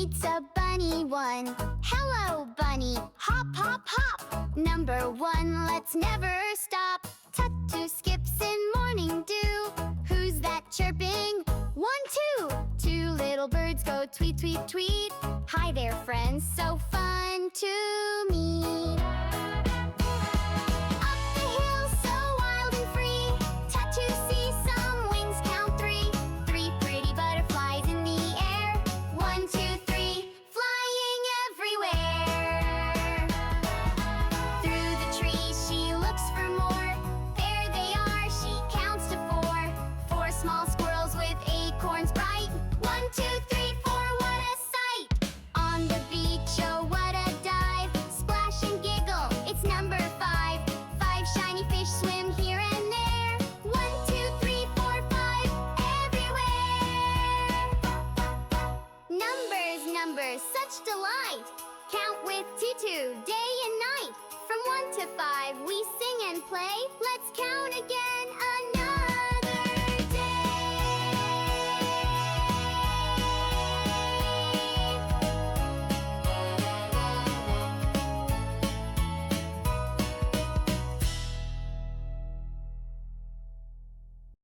meets a bunny one. Hello, bunny, hop, hop, hop. Number one, let's never stop. Ttuttu skips in morning dew. Who's that chirping? 1, 2. Two little birds go tweet, tweet, tweet. Hi there, friends, so fun to meet. Up the hill, so wild and free. Ttuttu sees some wings, count 3. 3 pretty butterflies in the air. 1, 2, 3, flying everywhere. Through the trees she looks for more. There they are, she counts to 4. 4 small squirrels with acorns bright. 1, 2, 3, 4, what a sight! On the beach, oh what a dive. Splash and giggle, it's number 5. 5 shiny fish swim here and there. 1, 2, 3, 4, 5, everywhere. Numbers, numbers, such delight. Count with Ttuttu, day and night. From 1 to 5 we sing and play. Let's count again.